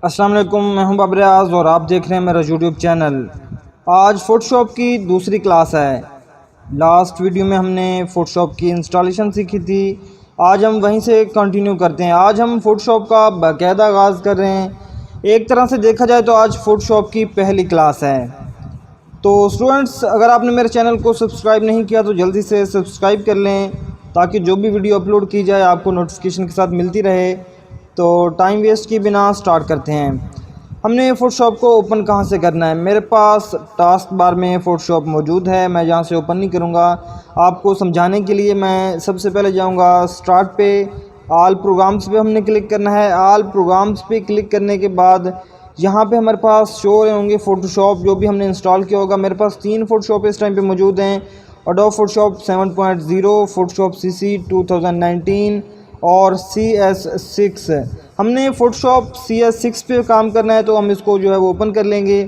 अस्सलाम वालेकुम, मैं हूं बाबर रियाज और आप देख रहे हैं मेरा यूट्यूब चैनल। आज फ़ोटोशॉप की दूसरी क्लास है। लास्ट वीडियो में हमने फ़ोटोशॉप की इंस्टॉलेशन सीखी थी। आज हम वहीं से कंटिन्यू करते हैं। आज हम फ़ोटोशॉप का बाकायदा आगाज़ कर रहे हैं। एक तरह से देखा जाए तो आज फ़ोटोशॉप की पहली क्लास है। तो स्टूडेंट्स, अगर आपने मेरे चैनल को सब्सक्राइब नहीं किया तो जल्दी से सब्सक्राइब कर लें ताकि जो भी वीडियो अपलोड की जाए आपको नोटिफिकेशन के साथ मिलती रहे। तो टाइम वेस्ट किए बिना स्टार्ट करते हैं। हमने फ़ोटोशॉप को ओपन कहाँ से करना है। मेरे पास टास्क बार में फ़ोटोशॉप मौजूद है, मैं यहाँ से ओपन नहीं करूँगा। आपको समझाने के लिए मैं सबसे पहले जाऊँगा स्टार्ट पे। आल प्रोग्राम्स पे हमने क्लिक करना है। आल प्रोग्राम्स पे क्लिक करने के बाद यहाँ पे हमारे पास शो रहे होंगे फ़ोटोशॉप जो भी हमने इंस्टॉल किया होगा। मेरे पास 3 फ़ोटोशॉप इस टाइम पे मौजूद हैं। एडोब फ़ोटोशॉप 7.0, फ़ोटोशॉप CC 2019 और CS6। हमने फ़ोटोशॉप CS6 पे काम करना है तो हम इसको जो है वो ओपन कर लेंगे।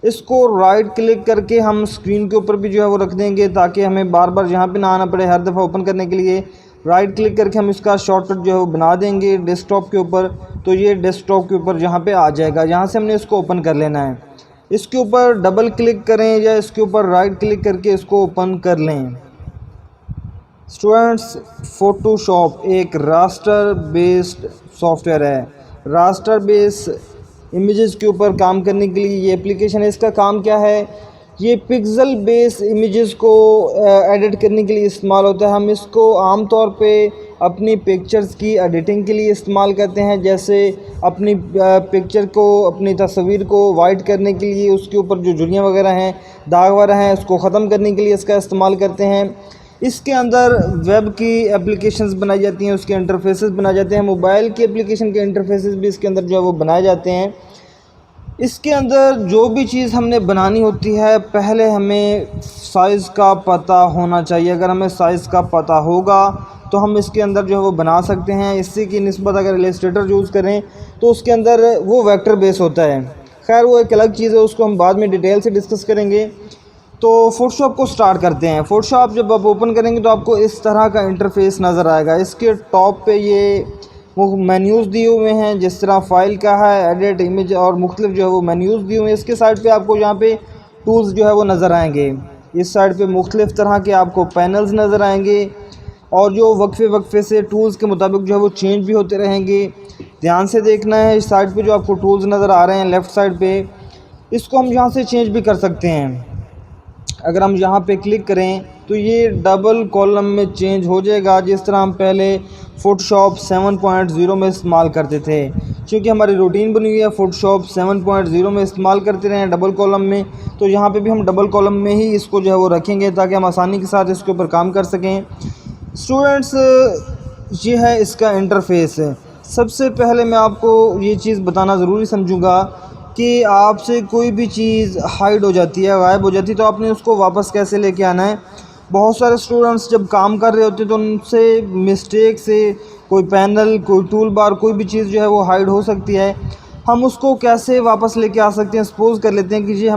इसको राइट क्लिक करके हम स्क्रीन के ऊपर भी जो है वो रख देंगे ताकि हमें बार बार यहाँ पे ना आना पड़े हर दफ़ा ओपन करने के लिए। राइट क्लिक करके हम इसका शॉर्टकट जो है वो बना देंगे डेस्कटॉप के ऊपर। तो ये डेस्कटॉप के ऊपर यहाँ पे आ जाएगा। यहाँ से हमने इसको ओपन कर लेना है। इसके ऊपर डबल क्लिक करें या इसके ऊपर राइट क्लिक करके इसको ओपन कर लें। स्टूडेंट्स, फ़ोटोशॉप एक रास्टर बेस्ड सॉफ्टवेयर है। रास्टर बेस इमेजेस के ऊपर काम करने के लिए ये एप्लीकेशन है। इसका काम क्या है, ये पिक्सल बेस इमेजेस को एडिट करने के लिए इस्तेमाल होता है। हम इसको आमतौर पे अपनी पिक्चर्स की एडिटिंग के लिए इस्तेमाल करते हैं। जैसे अपनी पिक्चर को, अपनी तस्वीर को वाइट करने के लिए उसके ऊपर जो झुर्रियाँ वगैरह हैं, दाग वगैरह हैं, उसको ख़त्म करने के लिए इसका इस्तेमाल करते हैं। इसके अंदर वेब की एप्लीकेशंस बनाई जाती हैं, उसके इंटरफेसेस बनाए जाते हैं। मोबाइल की एप्लीकेशन के इंटरफेसेस भी इसके अंदर जो है वो बनाए जाते हैं। इसके अंदर जो भी चीज़ हमने बनानी होती है पहले हमें साइज़ का पता होना चाहिए। अगर हमें साइज़ का पता होगा तो हम इसके अंदर जो है वो बना सकते हैं। इसी की निस्बत अगर इलस्ट्रेटर यूज़ करें तो उसके अंदर वो वेक्टर बेस होता है। खैर वो एक अलग चीज़ है, उसको हम बाद में डिटेल से डिस्कस करेंगे। तो फ़ोटोशॉप को स्टार्ट करते हैं। फ़ोटोशॉप जब आप ओपन करेंगे तो आपको इस तरह का इंटरफेस नज़र आएगा। इसके टॉप पे ये वो मेन्यूज़ दिए हुए हैं, जिस तरह फाइल का है, एडिट, इमेज और मुख्तलिफ जो है वो मेन्यूज़ दिए हुए हैं। इसके साइड पे आपको यहाँ पे टूल्स जो है वो नज़र आएंगे। इस साइड पे मुख्तलिफ तरह के आपको पैनल्स नज़र आएंगे और जो वक्फे से टूल्स के मुताबिक जो है वो चेंज भी होते रहेंगे। ध्यान से देखना है। इस साइड पे जो आपको टूल्स नज़र आ रहे हैं लेफ़्ट साइड पे, इसको हम यहाँ से चेंज भी कर सकते हैं। अगर हम यहाँ पे क्लिक करें तो ये डबल कॉलम में चेंज हो जाएगा, जिस तरह हम पहले फ़ोटोशॉप 7.0 में इस्तेमाल करते थे। क्योंकि हमारी रूटीन बनी हुई है फ़ोटोशॉप 7.0 में इस्तेमाल करते रहें डबल कॉलम में, तो यहाँ पे भी हम डबल कॉलम में ही इसको जो है वो रखेंगे ताकि हम आसानी के साथ इसके ऊपर काम कर सकें। स्टूडेंट्स, ये है इसका इंटरफेस। सबसे पहले मैं आपको ये चीज़ बताना ज़रूरी समझूँगा कि आपसे कोई भी चीज़ हाइड हो जाती है, गायब हो जाती है, तो आपने उसको वापस कैसे लेके आना है। बहुत सारे स्टूडेंट्स जब काम कर रहे होते हैं तो उनसे मिस्टेक से कोई पैनल, कोई टूल बार, कोई भी चीज़ जो है वो हाइड हो सकती है। हम उसको कैसे वापस लेके आ सकते हैं। सपोज़ कर लेते हैं कि जी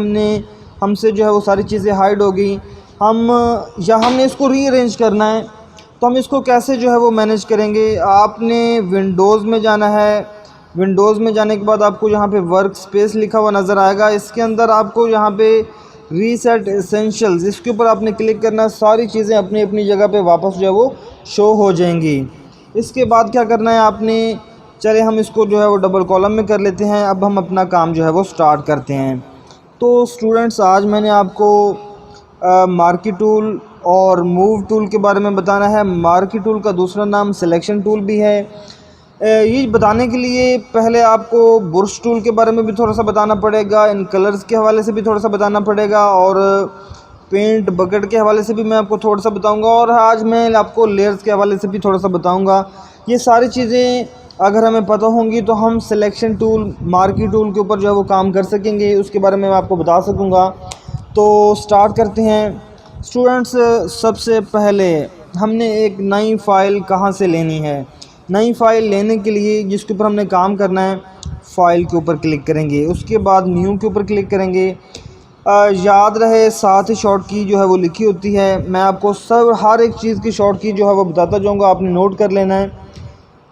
हमसे जो है वो सारी चीज़ें हाइड हो गई, हमने इसको रीअरेंज करना है, तो हम इसको कैसे जो है वो मैनेज करेंगे। आपने विंडोज़ में जाना है। विंडोज़ में जाने के बाद आपको यहाँ पे वर्क स्पेस लिखा हुआ नज़र आएगा। इसके अंदर आपको यहाँ पे रीसेट एसेंशियल्स, इसके ऊपर आपने क्लिक करना है। सारी चीज़ें अपनी अपनी जगह पे वापस जो है वो शो हो जाएंगी। इसके बाद क्या करना है आपने, चले हम इसको जो है वो डबल कॉलम में कर लेते हैं। अब हम अपना काम जो है वो स्टार्ट करते हैं। तो स्टूडेंट्स, आज मैंने आपको मार्की टूल और मूव टूल के बारे में बताना है। मार्की टूल का दूसरा नाम सिलेक्शन टूल भी है। ये बताने के लिए पहले आपको बुरश टूल के बारे में भी थोड़ा सा बताना पड़ेगा, इन कलर्स के हवाले से भी थोड़ा सा बताना पड़ेगा और पेंट बकेट के हवाले से भी मैं आपको थोड़ा सा बताऊंगा और आज मैं आपको लेयर्स के हवाले से भी थोड़ा सा बताऊंगा। ये सारी चीज़ें अगर हमें पता होंगी तो हम सिलेक्शन टूल, मार्की टूल के ऊपर जो है वो काम कर सकेंगे, उसके बारे में मैं आपको बता सकूँगा। तो स्टार्ट करते हैं। स्टूडेंट्स, सबसे पहले हमने एक नई फ़ाइल कहाँ से लेनी है। नई फ़ाइल लेने के लिए जिसके ऊपर हमने काम करना है, फ़ाइल के ऊपर क्लिक करेंगे, उसके बाद न्यू के ऊपर क्लिक करेंगे। याद रहे साथ ही शॉर्ट की जो है वो लिखी होती है। मैं आपको हर एक चीज़ की शॉर्ट की जो है वो बताता जाऊँगा, आपने नोट कर लेना है।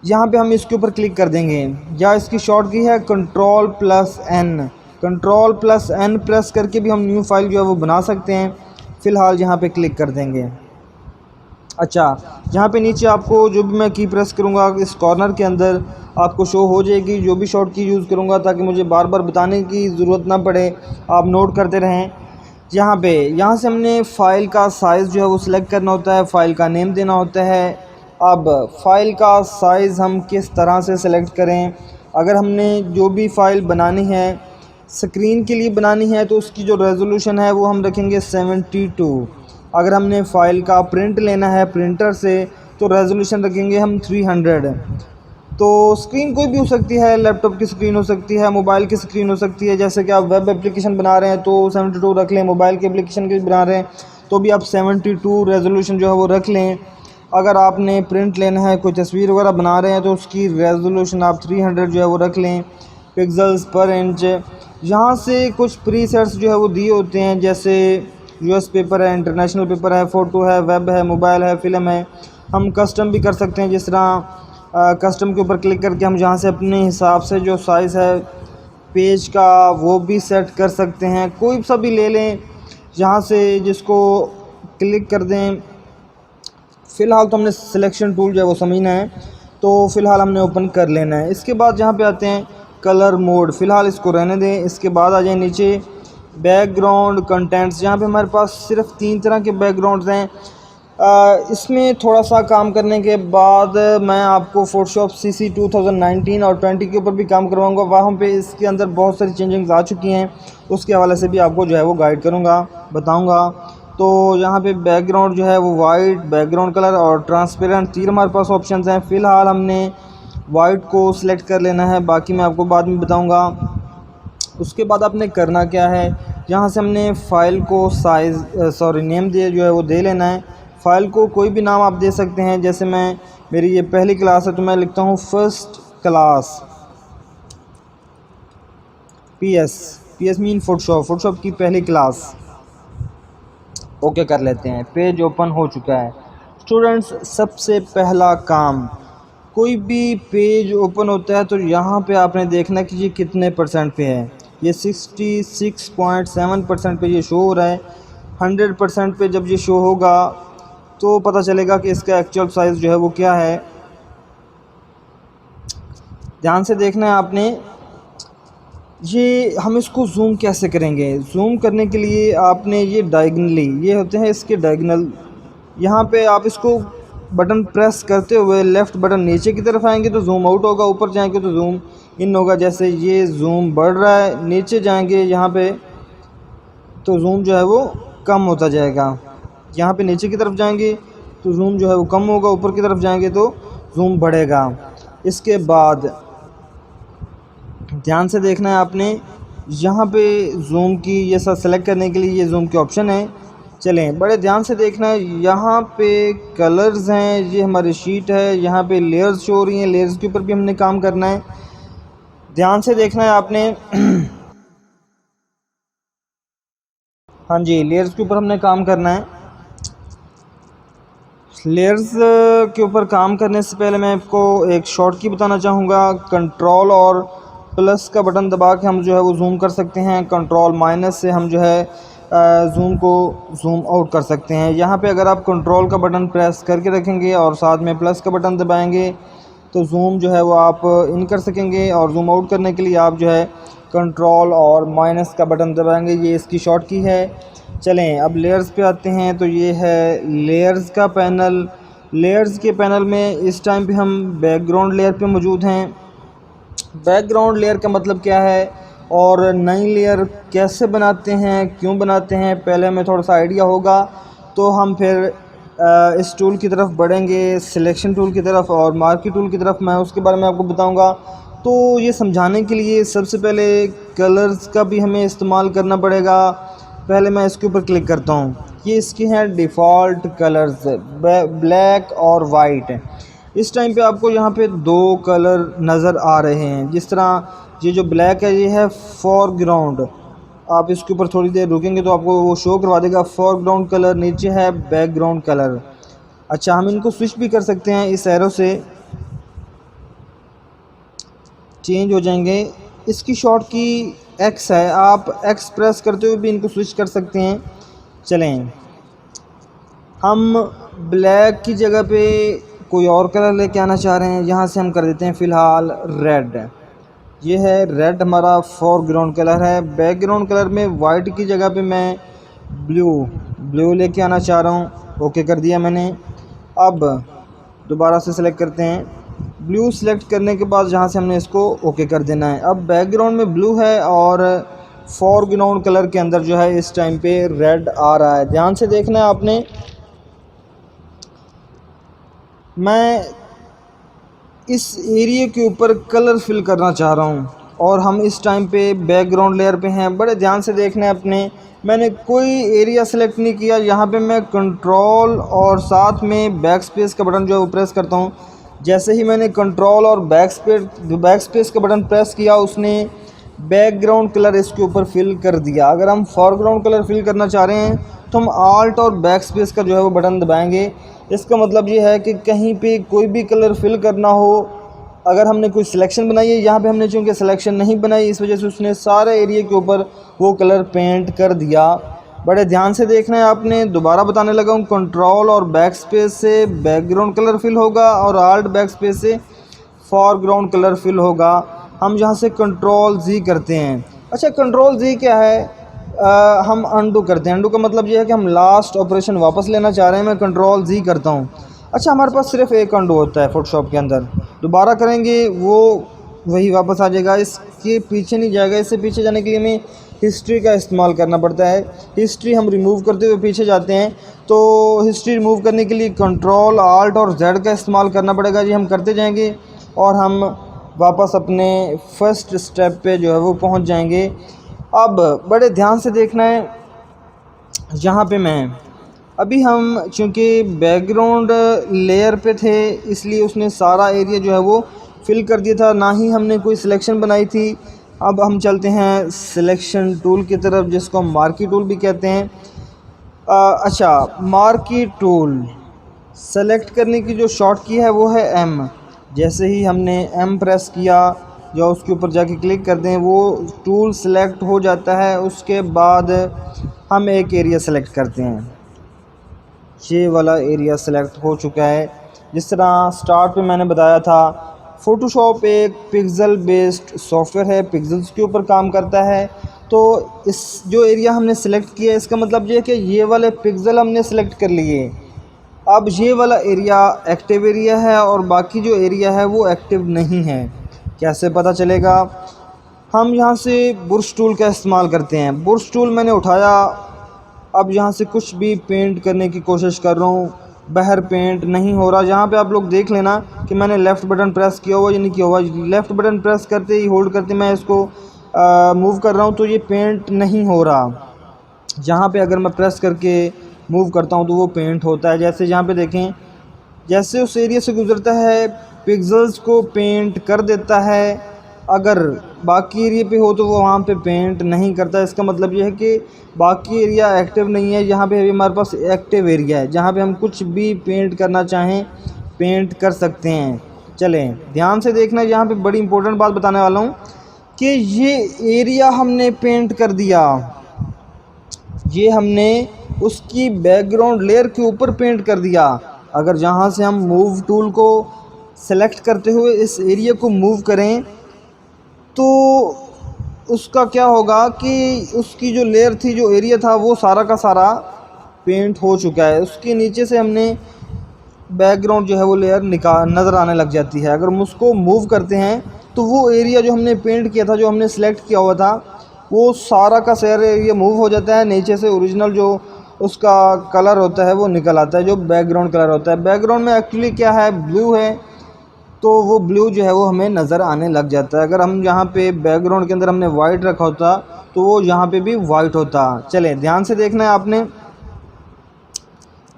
यहाँ पे हम इसके ऊपर क्लिक कर देंगे, या इसकी शॉर्ट की है Ctrl+N। Ctrl+N प्रेस करके भी हम न्यू फाइल जो है वो बना सकते हैं। फ़िलहाल यहाँ पे क्लिक कर देंगे। अच्छा, यहाँ पे नीचे आपको जो भी मैं की प्रेस करूँगा इस कॉर्नर के अंदर आपको शो हो जाएगी, जो भी शॉर्ट की यूज़ करूँगा, ताकि मुझे बार बार बताने की ज़रूरत ना पड़े, आप नोट करते रहें। यहाँ से हमने फ़ाइल का साइज़ जो है वो सिलेक्ट करना होता है, फ़ाइल का नेम देना होता है। अब फ़ाइल का साइज़ हम किस तरह से सिलेक्ट करें? अगर हमने जो भी फ़ाइल बनानी है स्क्रीन के लिए बनानी है तो उसकी जो रेज़ोल्यूशन है वो हम रखेंगे 72। अगर हमने फ़ाइल का प्रिंट लेना है प्रिंटर से तो रेज़ोल्यूशन रखेंगे हम 300। तो स्क्रीन कोई भी हो सकती है, लैपटॉप की स्क्रीन हो सकती है, मोबाइल की स्क्रीन हो सकती है। जैसे कि आप वेब एप्लीकेशन बना रहे हैं तो 72 रख लें, मोबाइल के एप्लीकेशन के बना रहे हैं तो भी आप 72 रेज़ोल्यूशन जो है वो रख लें। अगर आपने प्रिंट लेना है, कोई तस्वीर वगैरह बना रहे हैं तो उसकी रेज़ोल्यूशन आप 300 जो है वो रख लें, पिक्सल्स पर इंच। यहाँ से कुछ प्रीसेट्स जो है वो दिए होते हैं, जैसे यूएस पेपर है, इंटरनेशनल पेपर है, फ़ोटो है, वेब है, मोबाइल है, फ़िल्म है। हम कस्टम भी कर सकते हैं, जिस तरह कस्टम के ऊपर क्लिक करके हम जहाँ से अपने हिसाब से जो साइज़ है पेज का वो भी सेट कर सकते हैं। कोई सा भी ले लें, यहाँ से जिसको क्लिक कर दें। फ़िलहाल तो हमने सिलेक्शन टूल जो है वो समझना है, तो फ़िलहाल हमने ओपन कर लेना है। इसके बाद जहाँ पे आते हैं कलर मोड, फ़िलहाल इसको रहने दें। इसके बाद आ जाए नीचे बैकग्राउंड कंटेंट्स, जहाँ पे हमारे पास सिर्फ 3 तरह के बैकग्राउंड्स हैं। इसमें थोड़ा सा काम करने के बाद मैं आपको फ़ोटोशॉप CC 2019 और 20 के ऊपर भी काम करवाऊँगा। वहाँ पे इसके अंदर बहुत सारी चेंजिंग्स आ चुकी हैं, उसके हवाले से भी आपको जो है वो गाइड करूँगा, बताऊँगा। तो यहाँ पे बैकग्राउंड जो है वो वाइट, बैकग्राउंड कलर और ट्रांसपेरेंट 3 हमारे पास ऑप्शंस हैं। फ़िलहाल हमने वाइट को सिलेक्ट कर लेना है, बाकी मैं आपको बाद में बताऊँगा। उसके बाद आपने करना क्या है, यहाँ से हमने फ़ाइल को नेम जो है वो दे लेना है। फ़ाइल को कोई भी नाम आप दे सकते हैं, जैसे मेरी ये पहली क्लास है तो मैं लिखता हूँ first class PS mean Photoshop की पहली क्लास। ओके कर लेते हैं। पेज ओपन हो चुका है। स्टूडेंट्स, सबसे पहला काम, कोई भी पेज ओपन होता है तो यहाँ पे आपने देखना कि ये कितने % पे है। ये 66.7% पे ये शो हो रहा है। 100% पे जब ये शो होगा तो पता चलेगा कि इसका एक्चुअल साइज़ जो है वो क्या है। ध्यान से देखना है आपने। ये हम इसको ज़ूम कैसे करेंगे? ज़ूम करने के लिए आपने ये डायगनली, ये होते हैं इसके डायगनल, यहाँ पे आप इसको बटन प्रेस करते हुए लेफ़्ट बटन नीचे की तरफ आएंगे तो ज़ूम आउट होगा, ऊपर जाएंगे तो ज़ूम इन होगा। जैसे ये ज़ूम बढ़ रहा है, नीचे जाएंगे यहाँ पे तो ज़ूम जो है वो कम होता जाएगा। यहाँ पे नीचे की तरफ जाएंगे तो ज़ूम जो है वो कम होगा, ऊपर की तरफ जाएंगे तो ज़ूम बढ़ेगा। इसके बाद ध्यान से देखना है आपने, यहाँ पे ज़ूम की ये सब सेलेक्ट करने के लिए ये ज़ूम के ऑप्शन है। चलें, बड़े ध्यान से देखना है। यहाँ पे कलर्स हैं, ये हमारी शीट है, यहाँ पे लेयर्स शो हो रही हैं, लेयर्स के ऊपर भी हमने काम करना है। ध्यान से देखना है आपने। हाँ जी, लेयर्स के ऊपर हमने काम करना है। लेयर्स के ऊपर काम करने से पहले मैं आपको एक शॉर्ट की बताना चाहूँगा। कंट्रोल और प्लस का बटन दबा के हम जो है वो ज़ूम कर सकते हैं। कंट्रोल माइनस से हम जो है ज़ूम को ज़ूम आउट कर सकते हैं। यहाँ पे अगर आप कंट्रोल का बटन प्रेस करके रखेंगे और साथ में प्लस का बटन दबाएंगे तो ज़ूम जो है वो आप इन कर सकेंगे, और ज़ूम आउट करने के लिए आप जो है कंट्रोल और माइनस का बटन दबाएंगे। ये इसकी शॉर्ट की है। चलें, अब लेयर्स पे आते हैं। तो ये है लेयर्स का पैनल। लेयर्स के पैनल में इस टाइम पे हम बैकग्राउंड लेयर पे मौजूद हैं। बैकग्राउंड लेयर का मतलब क्या है और नई लेयर कैसे बनाते हैं, क्यों बनाते हैं, पहले हमें थोड़ा सा आइडिया होगा तो हम फिर इस टूल की तरफ बढ़ेंगे, सिलेक्शन टूल की तरफ और मार्की टूल की तरफ। मैं उसके बारे में आपको बताऊंगा। तो ये समझाने के लिए सबसे पहले कलर्स का भी हमें इस्तेमाल करना पड़ेगा। पहले मैं इसके ऊपर क्लिक करता हूँ। ये इसके हैं डिफ़ॉल्ट कलर्स, ब्लैक और वाइट। इस टाइम पे आपको यहाँ पे 2 कलर नज़र आ रहे हैं। जिस तरह ये जो ब्लैक है ये है फॉरग्राउंड। आप इसके ऊपर थोड़ी देर रुकेंगे तो आपको वो शो करवा देगा फॉरग्राउंड कलर, नीचे है बैकग्राउंड कलर। अच्छा, हम इनको स्विच भी कर सकते हैं इस एरो से। चेंज हो जाएंगे। इसकी शॉर्ट की एक्स है, आप एक्स प्रेस करते हुए भी इनको स्विच कर सकते हैं। चलें, हम ब्लैक की जगह पे कोई और कलर लेके आना चाह रहे हैं। यहाँ से हम कर देते हैं फ़िलहाल रेड। ये है रेड, हमारा फोरग्राउंड कलर है। बैकग्राउंड कलर में वाइट की जगह पे मैं ब्लू लेके आना चाह रहा हूँ। ओके कर दिया मैंने। अब दोबारा से सिलेक्ट करते हैं। ब्लू सेलेक्ट करने के बाद जहाँ से हमने इसको ओके कर देना है। अब बैकग्राउंड में ब्लू है और फोरग्राउंड कलर के अंदर जो है इस टाइम पे रेड आ रहा है। ध्यान से देखना है आपने। मैं इस एरिया के ऊपर कलर फिल करना चाह रहा हूँ और हम इस टाइम पे बैकग्राउंड लेयर पे हैं। बड़े ध्यान से देखना है अपने। मैंने कोई एरिया सेलेक्ट नहीं किया। यहाँ पे मैं कंट्रोल और साथ में बैक स्पेस का बटन जो है वो प्रेस करता हूँ। जैसे ही मैंने कंट्रोल और बैक स्पेस का बटन प्रेस किया, उसने बैकग्राउंड कलर इसके ऊपर फिल कर दिया। अगर हम फोरग्राउंड कलर फिल करना चाह रहे हैं तो हम आल्ट और बैक स्पेस का जो है वो बटन दबाएंगे। इसका मतलब ये है कि कहीं पे कोई भी कलर फिल करना हो, अगर हमने कोई सिलेक्शन बनाई है, यहाँ पे हमने चूँकि सिलेक्शन नहीं बनाई, इस वजह से उसने सारे एरिया के ऊपर वो कलर पेंट कर दिया। बड़े ध्यान से देखना है आपने। दोबारा बताने लगा हूँ, कंट्रोल और बैक स्पेस से बैकग्राउंड कलर फिल होगा और आल्ट बैक स्पेस से फोरग्राउंड कलर फिल होगा। हम यहाँ से कंट्रोल जी करते हैं। अच्छा, कंट्रोल जी क्या है? हम अंडू करते हैं। अंडू का मतलब ये है कि हम लास्ट ऑपरेशन वापस लेना चाह रहे हैं। मैं कंट्रोल जी करता हूँ। अच्छा, हमारे पास सिर्फ एक अंडू होता है फोटोशॉप के अंदर। दोबारा करेंगे वो वही वापस आ जाएगा, इसके पीछे नहीं जाएगा। इससे पीछे जाने के लिए हमें हिस्ट्री का इस्तेमाल करना पड़ता है। हिस्ट्री हम रिमूव करते हुए पीछे जाते हैं, तो हिस्ट्री रिमूव करने के लिए कंट्रोल आल्ट और जेड का इस्तेमाल करना पड़ेगा। जी हम करते जाएंगे और हम वापस अपने फर्स्ट स्टेप पे जो है वो पहुंच जाएंगे। अब बड़े ध्यान से देखना है। यहाँ पे मैं अभी हम चूँकि बैकग्राउंड लेयर पे थे, इसलिए उसने सारा एरिया जो है वो फिल कर दिया था, ना ही हमने कोई सिलेक्शन बनाई थी। अब हम चलते हैं सिलेक्शन टूल की तरफ, जिसको हम मार्की टूल भी कहते हैं। अच्छा, मार्की टूल सेलेक्ट करने की जो शॉर्ट की है वो है एम। जैसे ही हमने एम प्रेस किया, जो उसके ऊपर जाके क्लिक कर दें, वो टूल सेलेक्ट हो जाता है। उसके बाद हम एक एरिया सेलेक्ट करते हैं। ये वाला एरिया सेलेक्ट हो चुका है। जिस तरह स्टार्ट पे मैंने बताया था, फ़ोटोशॉप एक पिक्सल बेस्ड सॉफ्टवेयर है, पिक्सल्स के ऊपर काम करता है। तो इस जो एरिया हमने सेलेक्ट किया, इसका मतलब ये है कि ये वाले पिक्सल हमने सेलेक्ट कर लिए। अब ये वाला एरिया एक्टिव एरिया है और बाकी जो एरिया है वो एक्टिव नहीं है। कैसे पता चलेगा? हम यहाँ से बुर्श टूल का इस्तेमाल करते हैं। बुर्श टूल मैंने उठाया। अब यहाँ से कुछ भी पेंट करने की कोशिश कर रहा हूँ, बाहर पेंट नहीं हो रहा। यहाँ पे आप लोग देख लेना कि मैंने लेफ़्ट बटन प्रेस किया हुआ या नहीं किया हुआ। लेफ़्ट बटन प्रेस करते ही होल्ड करते मैं इसको मूव कर रहा हूँ तो ये पेंट नहीं हो रहा। जहाँ पे अगर मैं प्रेस करके मूव करता हूँ तो वो पेंट होता है। जैसे यहाँ पे देखें, जैसे उस एरिया से गुजरता है पिक्सल्स को पेंट कर देता है। अगर बाकी एरिया पे हो तो वो वहाँ पे पेंट नहीं करता। इसका मतलब ये है कि बाकी एरिया एक्टिव नहीं है। यहाँ पे अभी हमारे पास एक्टिव एरिया है, जहाँ पे हम कुछ भी पेंट करना चाहें पेंट कर सकते हैं। चलें, ध्यान से देखना। यहाँ पे बड़ी इंपॉर्टेंट बात बताने वाला हूँ कि ये एरिया हमने पेंट कर दिया, ये हमने उसकी बैकग्राउंड लेयर के ऊपर पेंट कर दिया। अगर जहाँ से हम मूव टूल को सेलेक्ट करते हुए इस एरिया को मूव करें तो उसका क्या होगा कि उसकी जो लेयर थी, जो एरिया था, वो सारा का सारा पेंट हो चुका है। उसके नीचे से हमने बैकग्राउंड जो है वो लेयर नज़र आने लग जाती है। अगर हम उसको मूव करते हैं तो वो एरिया जो हमने पेंट किया था, जो हमने सेलेक्ट किया हुआ था, वो सारा का सारा एरिया मूव हो जाता है। नीचे से ओरिजिनल जो उसका कलर होता है वो निकल आता है, जो बैकग्राउंड कलर होता है। बैकग्राउंड में एक्चुअली क्या है, ब्लू है, तो वो ब्लू जो है वो हमें नज़र आने लग जाता है। अगर हम यहाँ पे बैकग्राउंड के अंदर हमने वाइट रखा होता तो वो यहाँ पे भी वाइट होता। चले, ध्यान से देखना है आपने।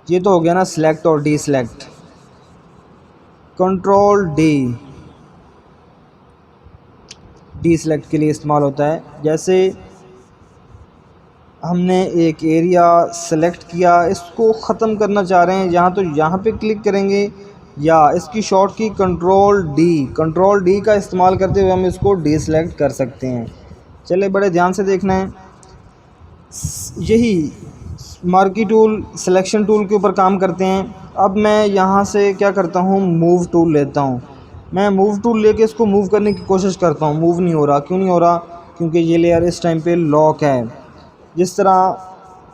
ये तो हो गया ना सिलेक्ट और D select. Control D select के लिए इस्तेमाल होता है। जैसे हमने एक एरिया सेलेक्ट किया, इसको ख़त्म करना चाह रहे हैं यहाँ, तो यहाँ पे क्लिक करेंगे। या इसकी शॉर्ट की कंट्रोल डी का इस्तेमाल करते हुए हम इसको डीसेलेक्ट कर सकते हैं। चलिए बड़े ध्यान से देखना है। यही मार्की टूल सिलेक्शन टूल के ऊपर काम करते हैं। अब मैं यहाँ से क्या करता हूँ, मूव टूल लेता हूँ। मैं मूव टूल लेके इसको मूव करने की कोशिश करता हूँ, मूव नहीं हो रहा। क्यों नहीं हो रहा? क्योंकि ये लेयर इस टाइम पे लॉक है। जिस तरह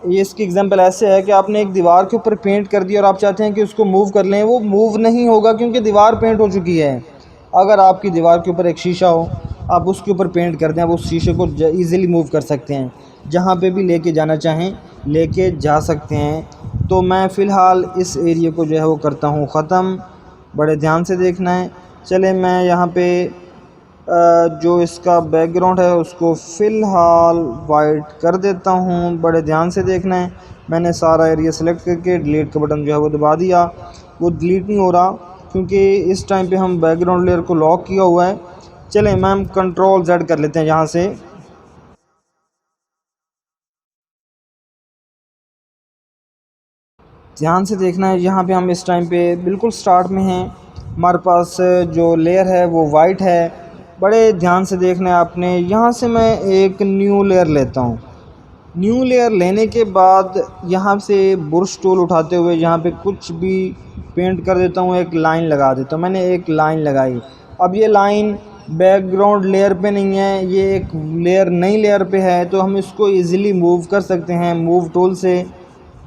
ये इसकी एग्जांपल ऐसे है कि आपने एक दीवार के ऊपर पेंट कर दिया और आप चाहते हैं कि उसको मूव कर लें, वो मूव नहीं होगा क्योंकि दीवार पेंट हो चुकी है। अगर आपकी दीवार के ऊपर एक शीशा हो, आप उसके ऊपर पेंट कर दें, आप उस शीशे को ईज़िली मूव कर सकते हैं, जहाँ पे भी लेके जाना चाहें लेके जा सकते हैं। तो मैं फ़िलहाल इस एरिया को जो है वो करता हूँ ख़त्म। बड़े ध्यान से देखना है। चले मैं यहाँ पे जो इसका बैकग्राउंड है उसको फ़िलहाल वाइट कर देता हूँ। बड़े ध्यान से देखना है। मैंने सारा एरिया सेलेक्ट करके डिलीट का बटन जो है वो दबा दिया। वो डिलीट नहीं हो रहा क्योंकि इस टाइम पे हम बैकग्राउंड लेयर को लॉक किया हुआ है। चलें मैम कंट्रोल Z कर लेते हैं यहाँ से। ध्यान से देखना है। यहाँ पे हम इस टाइम पे बिल्कुल स्टार्ट में हैं। हमारे पास जो लेयर है वो वाइट है। बड़े ध्यान से देखना है आपने। यहाँ से मैं एक न्यू लेयर लेता हूँ। न्यू लेयर लेने के बाद यहाँ से ब्रश टूल उठाते हुए यहाँ पे कुछ भी पेंट कर देता हूँ, एक लाइन लगा देता हूँ। मैंने एक लाइन लगाई। अब ये लाइन बैकग्राउंड लेयर पे नहीं है, ये एक लेयर नई लेयर पे है, तो हम इसको इजीली मूव कर सकते हैं। मूव टूल से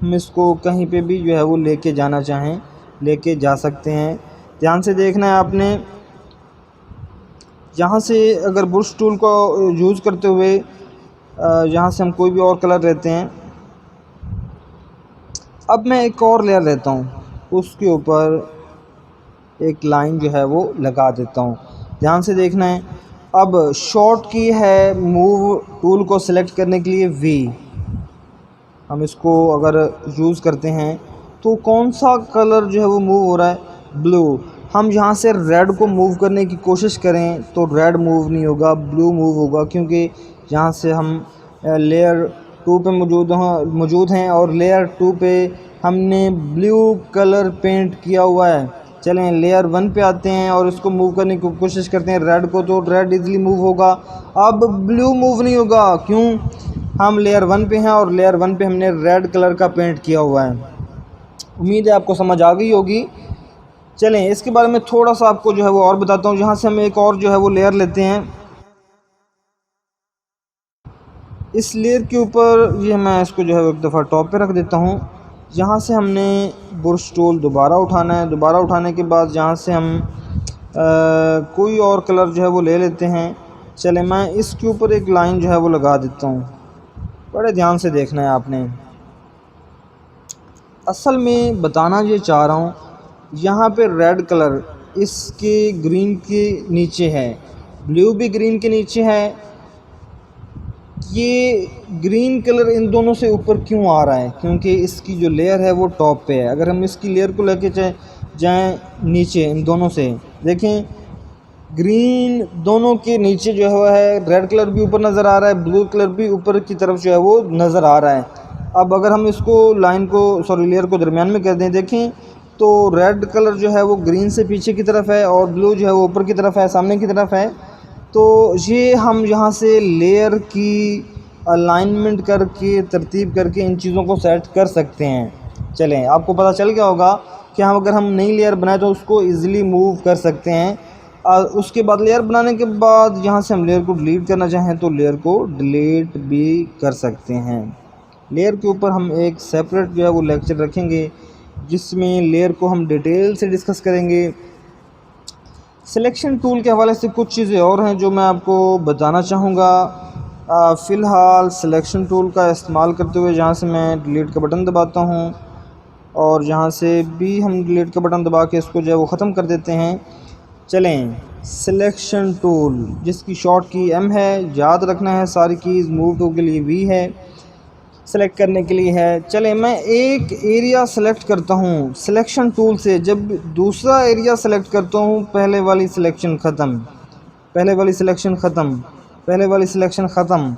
हम इसको कहीं पे भी जो है वो लेके जाना चाहें लेके जा सकते हैं। ध्यान से देखना है आपने। यहाँ से अगर ब्रश टूल को यूज़ करते हुए यहाँ से हम कोई भी और कलर लेते हैं। अब मैं एक और लेयर लेता हूँ, उसके ऊपर एक लाइन जो है वो लगा देता हूँ। ध्यान से देखना है। अब शॉर्ट की है मूव टूल को सिलेक्ट करने के लिए V। हम इसको अगर यूज़ करते हैं तो कौन सा कलर जो है वो मूव हो रहा है? ब्लू। हम यहाँ से रेड को मूव करने की कोशिश करें तो रेड मूव नहीं होगा, ब्लू मूव होगा, क्योंकि यहाँ से हम लेयर 2 पे मौजूद हैं और लेयर 2 पे हमने ब्लू कलर पेंट किया हुआ है। चलें लेयर 1 पे आते हैं और इसको मूव करने की कोशिश करते हैं रेड को, तो रेड इजीली मूव होगा। अब ब्लू मूव नहीं होगा, क्यों? हम लेयर 1 पे हैं और लेयर 1 पे हमने रेड कलर का पेंट किया हुआ है। उम्मीद है आपको समझ आ गई होगी। चलें इसके बारे में थोड़ा सा आपको जो है वो और बताता हूँ। यहाँ से हम एक और जो है वो लेयर लेते हैं। इस लेयर के ऊपर ये मैं इसको जो है एक दफ़ा टॉप पे रख देता हूँ। यहाँ से हमने ब्रश टूल दोबारा उठाना है। दोबारा उठाने के बाद यहाँ से हम कोई और कलर जो है वो ले लेते हैं। चले मैं इसके ऊपर एक लाइन जो है वो लगा देता हूँ। बड़े ध्यान से देखना है आपने। असल में बताना ये चाह रहा हूँ, यहाँ पे रेड कलर इसके ग्रीन के नीचे है, ब्लू भी ग्रीन के नीचे है। ये ग्रीन कलर इन दोनों से ऊपर क्यों आ रहा है? क्योंकि इसकी जो लेयर है वो टॉप पे है। अगर हम इसकी लेयर को लेके जाएँ नीचे, इन दोनों से देखें, ग्रीन दोनों के नीचे जो है रेड कलर भी ऊपर नज़र आ रहा है, ब्लू कलर भी ऊपर की तरफ जो है वो नज़र आ रहा है। अब अगर हम इसको लेयर को दरमियान में कर दें, देखें तो रेड कलर जो है वो ग्रीन से पीछे की तरफ है और ब्लू जो है वो ऊपर की तरफ है, सामने की तरफ है। तो ये हम यहाँ से लेयर की अलाइनमेंट करके तरतीब करके इन चीज़ों को सेट कर सकते हैं। चलें आपको पता चल गया होगा कि अगर हम नई लेयर बनाए तो उसको ईज़िली मूव कर सकते हैं। उसके बाद लेयर बनाने के बाद यहाँ से हम लेयर को डिलीट करना चाहें तो लेयर को डिलीट भी कर सकते हैं। लेयर के ऊपर हम एक सेपरेट जो है वो लेक्चर रखेंगे जिसमें लेयर को हम डिटेल से डिस्कस करेंगे। सिलेक्शन टूल के हवाले से कुछ चीज़ें और हैं जो मैं आपको बताना चाहूँगा। फ़िलहाल सिलेक्शन टूल का इस्तेमाल करते हुए जहाँ से मैं डिलीट का बटन दबाता हूँ और जहाँ से भी हम डिलीट का बटन दबा के इसको जो है वो ख़त्म कर देते हैं। चलें सिलेक्शन टूल जिसकी शॉर्ट की M है, याद रखना है सारी कीज़। मूव टूल के लिए V है, सेलेक्ट करने के लिए है। चलें मैं एक एरिया सेलेक्ट करता हूँ सिलेक्शन टूल से। जब दूसरा एरिया सेलेक्ट करता हूँ पहले वाली सिलेक्शन ख़त्म, पहले वाली सिलेक्शन ख़त्म, पहले वाली सिलेक्शन ख़त्म।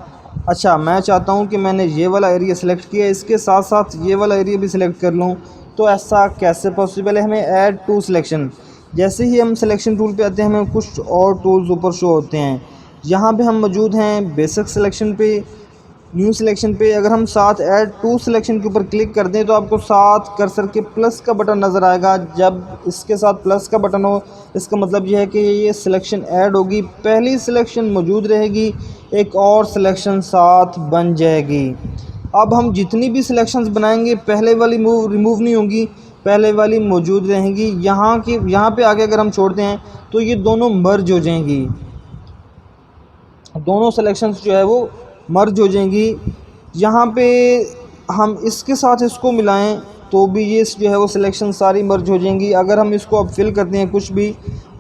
अच्छा मैं चाहता हूँ कि मैंने ये वाला एरिया सेलेक्ट किया, इसके साथ साथ ये वाला एरिया भी सिलेक्ट कर लूँ। तो ऐसा कैसे पॉसिबल है? हमें ऐड टू सिलेक्शन, जैसे ही हम सिलेक्शन टूल पे आते हैं हमें कुछ और टूल्स ऊपर शो होते हैं। यहाँ पे हम मौजूद हैं बेसिक सिलेक्शन पे, न्यू सिलेक्शन पे। अगर हम साथ ऐड टू सिलेक्शन के ऊपर क्लिक कर दें तो आपको साथ कर्सर के प्लस का बटन नज़र आएगा। जब इसके साथ प्लस का बटन हो, इसका मतलब यह है कि ये सिलेक्शन ऐड होगी, पहली सिलेक्शन मौजूद रहेगी, एक और सिलेक्शन साथ बन जाएगी। अब हम जितनी भी सिलेक्शंस बनाएंगे पहले वाली रिमूव नहीं होंगी, पहले वाली मौजूद रहेंगी। यहाँ पे आगे अगर हम छोड़ते हैं तो ये दोनों मर्ज हो जाएंगी, दोनों सिलेक्शंस जो है वो मर्ज हो जाएंगी। यहाँ पे हम इसके साथ इसको मिलाएं तो भी ये जो है वो सिलेक्शन सारी मर्ज हो जाएंगी। अगर हम इसको अब फिल करते हैं, कुछ भी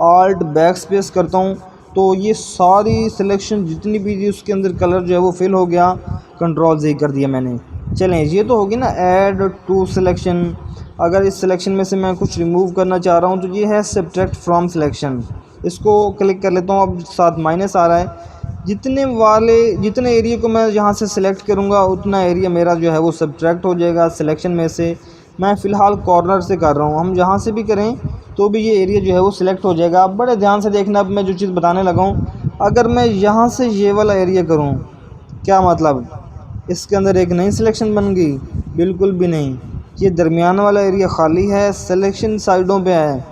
आल्ट बैक स्पेस करता हूँ तो ये सारी सिलेक्शन जितनी भी थी उसके अंदर कलर जो है वो फिल हो गया। कंट्रोल Z कर दिया मैंने। चलें, ये तो होगी ना ऐड टू सिलेक्शन। अगर इस सिलेक्शन में से मैं कुछ रिमूव करना चाह रहा हूँ तो ये है सब्ट्रैक्ट फ्रॉम सिलेक्शन, इसको क्लिक कर लेता हूँ। अब साथ माइनस आ रहा है, जितने एरिया को मैं यहाँ से सिलेक्ट करूँगा उतना एरिया मेरा जो है वो सब्ट्रैक्ट हो जाएगा सिलेक्शन में से। मैं फ़िलहाल कॉर्नर से कर रहा हूँ, हम जहाँ से भी करें तो भी ये एरिया जो है वो सिलेक्ट हो जाएगा। अब बड़े ध्यान से देखना, अब मैं जो चीज़ बताने लगा हूँ, अगर मैं यहाँ से ये वाला एरिया करूँ, क्या मतलब इसके अंदर एक नई सिलेक्शन बन गई? बिल्कुल भी नहीं। ये दरमियान वाला एरिया खाली है, सिलेक्शन साइडों पे है।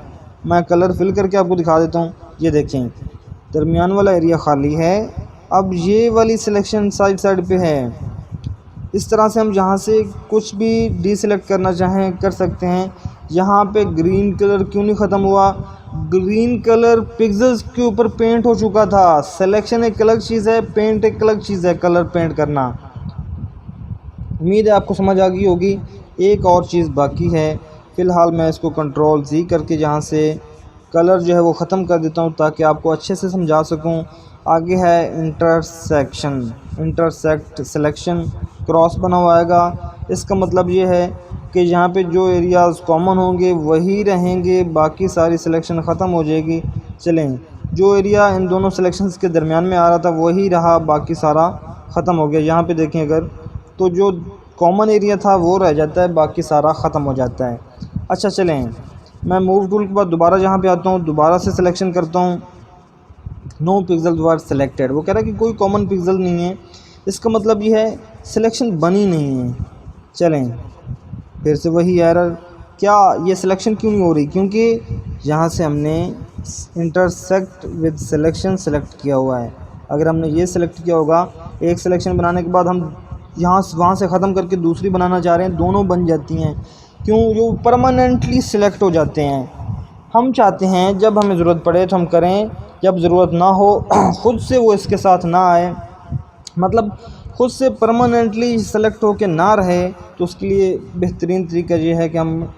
मैं कलर फिल करके आपको दिखा देता हूँ, ये देखें दरमियान वाला एरिया खाली है। अब ये वाली सिलेक्शन साइड पे है। इस तरह से हम जहाँ से कुछ भी डीसेलेक्ट करना चाहें कर सकते हैं। यहाँ पे ग्रीन कलर क्यों नहीं ख़त्म हुआ? ग्रीन कलर पिक्सेल्स के ऊपर पेंट हो चुका था। सिलेक्शन एक अलग चीज़ है, पेंट एक अलग चीज़ है, कलर पेंट करना। उम्मीद है आपको समझ आ गई होगी। एक और चीज़ बाकी है, फ़िलहाल मैं इसको कंट्रोल Z करके जहाँ से कलर जो है वो ख़त्म कर देता हूँ ताकि आपको अच्छे से समझा सकूँ। आगे है इंटरसेक्शन, इंटरसेक्ट सिलेक्शन क्रॉस बना हुआ आएगा। इसका मतलब ये है कि यहाँ पे जो एरियाज़ कॉमन होंगे वही रहेंगे, बाकी सारी सिलेक्शन ख़त्म हो जाएगी। चलें, जो एरिया इन दोनों सिलेक्शंस के दरमियान में आ रहा था वही रहा, बाकी सारा ख़त्म हो गया। यहाँ पे देखें अगर, तो जो कॉमन एरिया था वो रह जाता है, बाकी सारा ख़त्म हो जाता है। अच्छा चलें, मैं मूव टूल के बाद दोबारा जहाँ पे आता हूँ, दोबारा से सिलेक्शन करता हूँ। नो पिक्सल वर सेलेक्टेड, वो कह रहा है कि कोई कॉमन पिक्सल नहीं है। इसका मतलब ये है सिलेक्शन बनी नहीं है। चलें, फिर से वही एरर, क्या ये सिलेक्शन क्यों नहीं हो रही? क्योंकि यहाँ से हमने इंटरसेक्ट विद सिलेक्शन सेलेक्ट किया हुआ है। अगर हमने ये सिलेक्ट किया होगा, एक सिलेक्शन बनाने के बाद हम वहाँ से ख़त्म करके दूसरी बनाना चाह रहे हैं, दोनों बन जाती हैं। क्यों? जो परमानेंटली सिलेक्ट हो जाते हैं। हम चाहते हैं जब हमें ज़रूरत पड़े तो हम करें, जब ज़रूरत ना हो ख़ुद से वो इसके साथ ना आए, मतलब ख़ुद से परमानेंटली सेलेक्ट होकर ना रहे, तो उसके लिए बेहतरीन तरीका ये है कि हम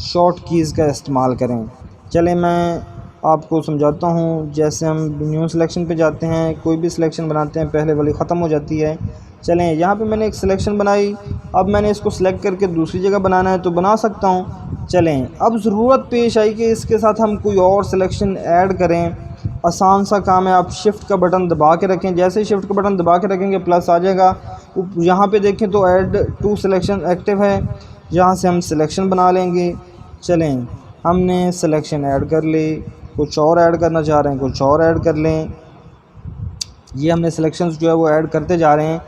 शॉर्ट कीज़ का इस्तेमाल करें। चलें, मैं आपको समझाता हूँ। जैसे हम न्यू सिलेक्शन पे जाते हैं, कोई भी सिलेक्शन बनाते हैं, पहले वाली ख़त्म हो जाती है। चलें, यहाँ पे मैंने एक सिलेक्शन बनाई, अब मैंने इसको सिलेक्ट करके दूसरी जगह बनाना है तो बना सकता हूँ। चलें, अब ज़रूरत पेश आई कि इसके साथ हम कोई और सिलेक्शन ऐड करें। आसान सा काम है, आप शिफ्ट का बटन दबा के रखें, जैसे ही शिफ्ट का बटन दबा के रखेंगे प्लस आ जाएगा। यहाँ पे देखें तो ऐड टू सिलेक्शन एक्टिव है, यहाँ से हम सिलेक्शन बना लेंगे। चलें, हमने सिलेक्शन ऐड कर ली, कुछ और ऐड करना चाह रहे हैं कुछ और ऐड कर लें। ये हमने सिलेक्शंस जो है वो ऐड करते जा रहे हैं।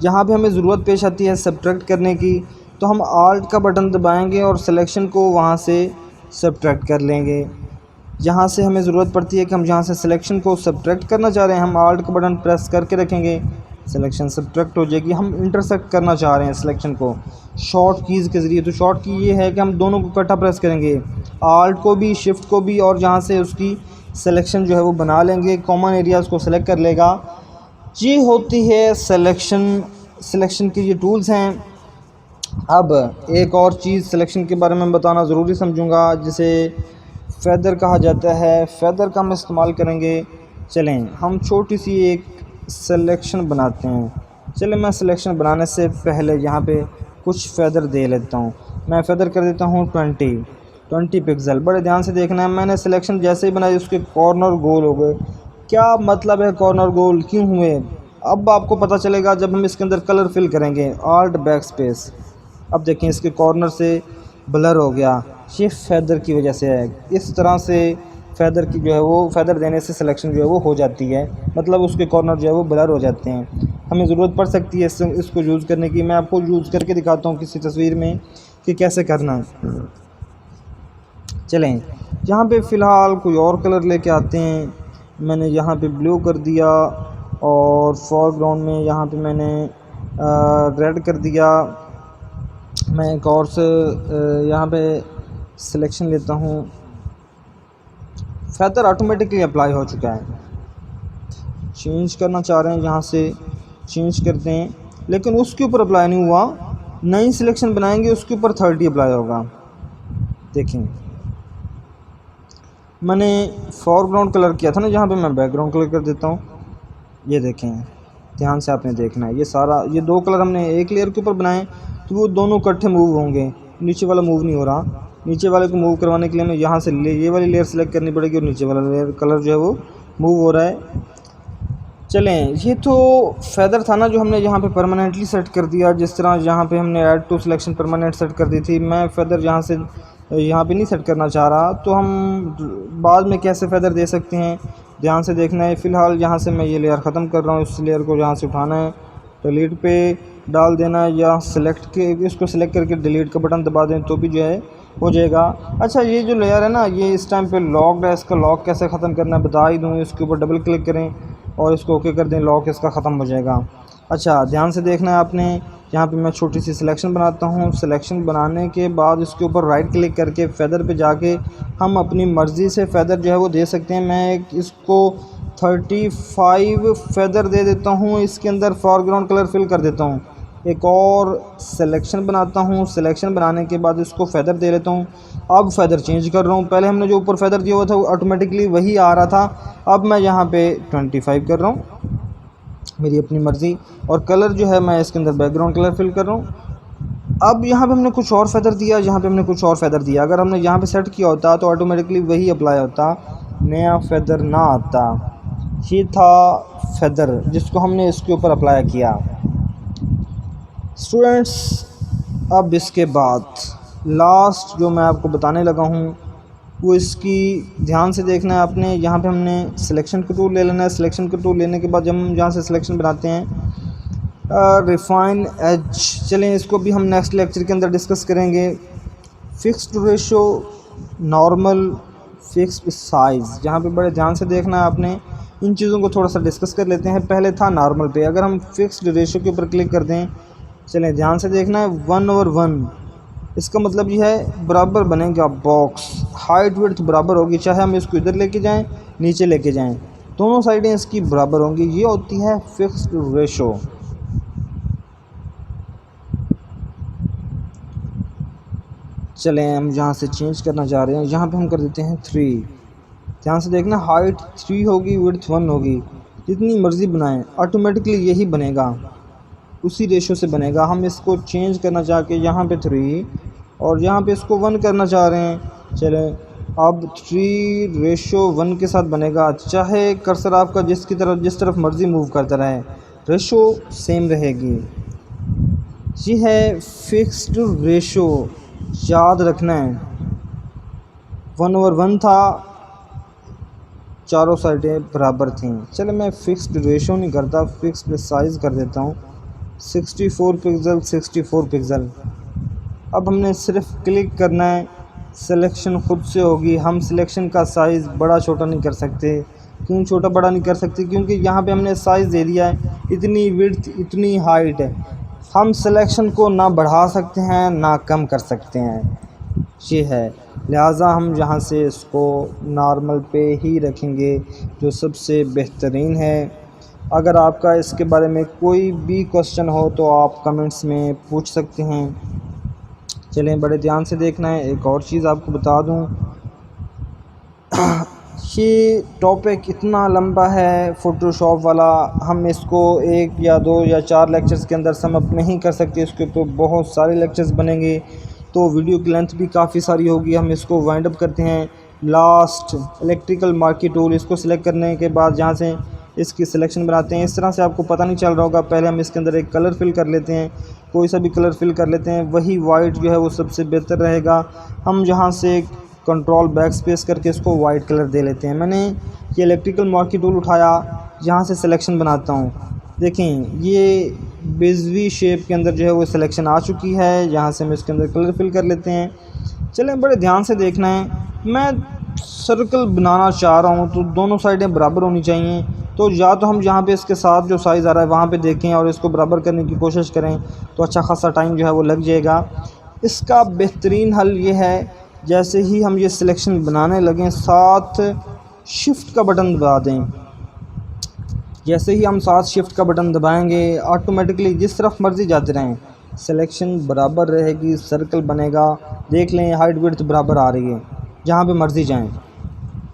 जहाँ पे हमें ज़रूरत पेश आती है सब्ट्रैक्ट करने की, तो हम आल्ट का बटन दबाएंगे और सिलेक्शन को वहाँ से सब्ट्रैक्ट कर लेंगे। जहाँ से हमें ज़रूरत पड़ती है कि हम जहाँ से सिलेक्शन को सब्ट्रैक्ट करना चाह रहे हैं, हम आल्ट का बटन प्रेस करके रखेंगे, सिलेक्शन सब्ट्रैक्ट हो जाएगी। हम इंटरसेक्ट करना चाह रहे हैं सिलेक्शन को शॉर्ट कीज़ के ज़रिए, तो शॉर्ट की ये है कि हम दोनों को इकट्ठा प्रेस करेंगे, आल्ट को भी शिफ्ट को भी, और जहाँ से उसकी सिलेक्शन जो है वो बना लेंगे, कॉमन एरियाज़ को सिलेक्ट कर लेगा। ये होती है सिलेक्शन के ये टूल्स हैं। अब एक और चीज़ सिलेक्शन के बारे में बताना ज़रूरी समझूंगा, जिसे फ़ेदर कहा जाता है। फ़ेदर का हम इस्तेमाल करेंगे। चलें, हम छोटी सी एक सिलेक्शन बनाते हैं। चलें, मैं सिलेक्शन बनाने से पहले यहाँ पे कुछ फ़ेदर दे लेता हूँ। मैं फ़ेदर कर देता हूँ 20 पिक्सल। बड़े ध्यान से देखना है, मैंने सिलेक्शन जैसे ही बनाई उसके कॉर्नर गोल हो गए। क्या मतलब है कॉर्नर गोल क्यों हुए? अब आपको पता चलेगा जब हम इसके अंदर कलर फिल करेंगे, आल्ट बैक स्पेस। अब देखें इसके कॉर्नर से ब्लर हो गया, ये फेदर की वजह से है। इस तरह से फेदर की जो है वो फेदर देने से सिलेक्शन जो है वो हो जाती है, मतलब उसके कॉर्नर जो है वो ब्लर हो जाते हैं। हमें ज़रूरत पड़ सकती है इसको यूज़ करने की। मैं आपको यूज़ करके दिखाता हूँ किसी तस्वीर में कि कैसे करना है। चलें, यहाँ पे फ़िलहाल कोई और कलर लेके आते हैं। मैंने यहाँ पे ब्लू कर दिया और फोरग्राउंड में यहाँ पे मैंने रेड कर दिया। मैं एक और से यहाँ पे सिलेक्शन लेता हूँ। फेदर ऑटोमेटिकली अप्लाई हो चुका है। चेंज करना चाह रहे हैं, यहाँ से चेंज करते हैं, लेकिन उसके ऊपर अप्लाई नहीं हुआ। नई सिलेक्शन बनाएंगे, उसके ऊपर 30 अप्लाई होगा। देखें, मैंने फोरग्राउंड कलर किया था ना, जहाँ पे मैं बैकग्राउंड कलर कर देता हूँ। ये देखें, ध्यान से आपने देखना है। ये दो कलर हमने एक लेयर के ऊपर बनाए, तो वो दोनों इकट्ठे मूव होंगे। नीचे वाला मूव नहीं हो रहा। नीचे वाले को मूव करवाने के लिए हमें यहाँ से ये वाली लेयर सेलेक्ट करनी पड़ेगी और नीचे वाला लेयर कलर जो है वो मूव हो रहा है। चलें, ये तो फेदर था ना जो हमने यहाँ पे परमानेंटली सेट कर दिया। जिस तरह यहाँ पे हमने add to selection permanent set कर दी थी, मैं फेदर यहाँ पे नहीं सेट करना चाह रहा, तो हम बाद में कैसे फेदर दे सकते हैं, ध्यान से देखना है। फ़िलहाल यहाँ से मैं ये लेयर ख़त्म कर रहा हूँ। इस लेयर को यहाँ से उठाना है, डिलीट पे डाल देना है, या इसको सिलेक्ट करके डिलीट का बटन दबा दें तो भी जो है हो जाएगा। अच्छा, ये जो लेयर है ना, ये इस टाइम पे लॉक्ड है। इसका लॉक कैसे ख़त्म करना है बता ही दूँ। इसके ऊपर डबल क्लिक करें और इसको ओके कर दें, लॉक इसका ख़त्म हो जाएगा। अच्छा, ध्यान से देखना है आपने। यहाँ पे मैं छोटी सी सिलेक्शन बनाता हूँ। सिलेक्शन बनाने के बाद इसके ऊपर राइट क्लिक करके फेदर पे जाके हम अपनी मर्ज़ी से फेदर जो है वो दे सकते हैं। मैं इसको 35 फेदर दे देता हूँ। इसके अंदर फोरग्राउंड कलर फिल कर देता हूँ। एक और सिलेक्शन बनाता हूँ। सिलेक्शन बनाने के बाद इसको फेदर दे लेता हूँ। अब फेदर चेंज कर रहा हूँ। पहले हमने जो ऊपर फेदर दिया हुआ था वो ऑटोमेटिकली वही आ रहा था। अब मैं यहाँ पे 25 कर रहा हूँ, मेरी अपनी मर्ज़ी। और कलर जो है मैं इसके अंदर बैकग्राउंड कलर फिल कर रहा हूँ। अब यहाँ पे हमने कुछ और फेदर दिया, यहाँ पे हमने कुछ और फेदर दिया। अगर हमने यहाँ पे सेट किया होता तो ऑटोमेटिकली वही अप्लाई होता, नया फेदर ना आता। ये था फेदर जिसको हमने इसके ऊपर अप्लाई किया। स्टूडेंट्स, अब इसके बाद लास्ट जो मैं आपको बताने लगा हूँ वो इसकी ध्यान से देखना है आपने। यहाँ पे हमने सिलेक्शन का टूल ले लेना है। सिलेक्शन का टूल लेने के बाद जब हम यहाँ से सिलेक्शन बनाते हैं रिफाइन एज, चलें इसको भी हम नेक्स्ट लेक्चर के अंदर डिस्कस करेंगे। Fixed ratio, normal, fixed size, जहाँ पे बड़े ध्यान से देखना है आपने। इन चीज़ों को थोड़ा सा डिस्कस कर लेते हैं। पहले था नॉर्मल पे, अगर हम फिक्स्ड रेशो के ऊपर क्लिक कर दें, चलें ध्यान से देखना है, 1/1। इसका मतलब ये है बराबर बनेगा बॉक्स, हाइट विड्थ बराबर होगी, चाहे हम इसको इधर लेके जाएं नीचे लेके जाएं, दोनों साइडें इसकी बराबर होंगी। ये होती है फिक्स्ड रेशो। चलें हम यहाँ से चेंज करना चाह रहे हैं, यहाँ पे हम कर देते हैं 3। ध्यान से देखना, हाइट 3 होगी, विड्थ 1 होगी। जितनी मर्ज़ी बनाएं ऑटोमेटिकली यही बनेगा, उसी रेशो से बनेगा। हम इसको चेंज करना चाह के यहाँ पे 3 और यहाँ पे इसको 1 करना चाह रहे हैं। चलें, अब 3:1 के साथ बनेगा। चाहे कर्सर आपका जिस तरफ मर्ज़ी मूव करता रहे, रेशो सेम रहेगी। ये है फिक्स्ड रेशो, याद रखना है। 1/1 था, चारों साइडें बराबर थीं। चलो मैं फ़िक्स्ड रेशो नहीं करता, फ़िक्स्ड साइज़ कर देता हूँ। 64 पिक्सल 64 पिक्सल। अब हमने सिर्फ क्लिक करना है, सिलेक्शन खुद से होगी। हम सिलेक्शन का साइज़ बड़ा छोटा नहीं कर सकते। क्यों छोटा बड़ा नहीं कर सकते? क्योंकि यहाँ पे हमने साइज़ दे दिया है, इतनी विड्थ इतनी हाइट है। हम सिलेक्शन को ना बढ़ा सकते हैं ना कम कर सकते हैं, ये है। लिहाजा हम यहाँ से इसको नॉर्मल पे ही रखेंगे, जो सबसे बेहतरीन है। अगर आपका इसके बारे में कोई भी क्वेश्चन हो तो आप कमेंट्स में पूछ सकते हैं। चलें, बड़े ध्यान से देखना है। एक और चीज़ आपको बता दूं, ये टॉपिक इतना लंबा है फ़ोटोशॉप वाला, हम इसको 1 या 2 या 4 लेक्चर्स के अंदर सम अप नहीं कर सकते। इसके ऊपर बहुत सारे लेक्चर्स बनेंगे तो वीडियो की लेंथ भी काफ़ी सारी होगी। हम इसको वाइंड अप करते हैं। लास्ट इलेक्ट्रिकल मार्की टूल, इसको सिलेक्ट करने के बाद यहाँ से इसकी सिलेक्शन बनाते हैं। इस तरह से आपको पता नहीं चल रहा होगा, पहले हम इसके अंदर एक कलर फिल कर लेते हैं, कोई सा भी कलर फिल कर लेते हैं, वही वाइट जो है वो सबसे बेहतर रहेगा। हम जहाँ से कंट्रोल बैक स्पेस करके इसको वाइट कलर दे लेते हैं। मैंने ये इलेक्ट्रिकल मार्की टूल उठाया, यहाँ से सिलेक्शन बनाता हूँ। देखें ये बिजवी शेप के अंदर जो है वो सिलेक्शन आ चुकी है। यहाँ से हम इसके अंदर कलर फिल कर लेते हैं। चलें बड़े ध्यान से देखना है, मैं सर्कल बनाना चाह रहा हूँ तो दोनों साइडें बराबर होनी चाहिए। तो या तो हम यहाँ पे इसके साथ जो साइज़ आ रहा है वहाँ पे देखें और इसको बराबर करने की कोशिश करें तो अच्छा खासा टाइम जो है वो लग जाएगा। इसका बेहतरीन हल ये है, जैसे ही हम ये सिलेक्शन बनाने लगें साथ शिफ्ट का बटन दबा दें। जैसे ही हम साथ शिफ्ट का बटन दबाएंगे ऑटोमेटिकली जिस तरफ मर्ज़ी जाते रहें सिलेक्शन बराबर रहेगी, सर्कल बनेगा। देख लें हाइट विड्थ बराबर आ रही है, जहाँ पे मर्ज़ी जाएं।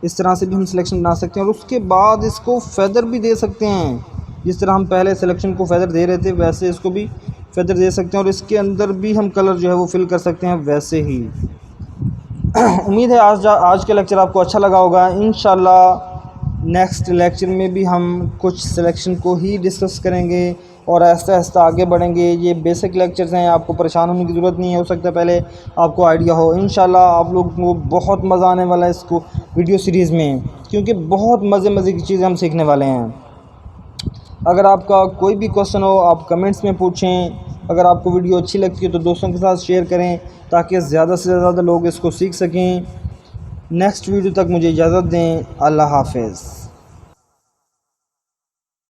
इस तरह से भी हम सिलेक्शन बना सकते हैं और उसके बाद इसको फेदर भी दे सकते हैं। जिस तरह हम पहले सिलेक्शन को फेदर दे रहे थे वैसे इसको भी फेदर दे सकते हैं और इसके अंदर भी हम कलर जो है वो फिल कर सकते हैं वैसे ही। उम्मीद है आज का लेक्चर आपको अच्छा लगा होगा। इंशाल्लाह नेक्स्ट लेक्चर में भी हम कुछ सिलेक्शन को ही डिस्कस करेंगे और आहिस्ता आहिस्ता आगे बढ़ेंगे। ये बेसिक लेक्चर्स हैं, आपको परेशान होने की ज़रूरत नहीं है। हो सकता है पहले आपको आइडिया हो। इंशाल्लाह आप लोगों को बहुत मज़ा आने वाला है इसको वीडियो सीरीज़ में, क्योंकि बहुत मज़े की चीज़ें हम सीखने वाले हैं। अगर आपका कोई भी क्वेश्चन हो आप कमेंट्स में पूछें। अगर आपको वीडियो अच्छी लगती है तो दोस्तों के साथ शेयर करें ताकि ज़्यादा से ज़्यादा लोग इसको सीख सकें। नेक्स्ट वीडियो तक मुझे इजाज़त दें। अल्लाह हाफ़िज़।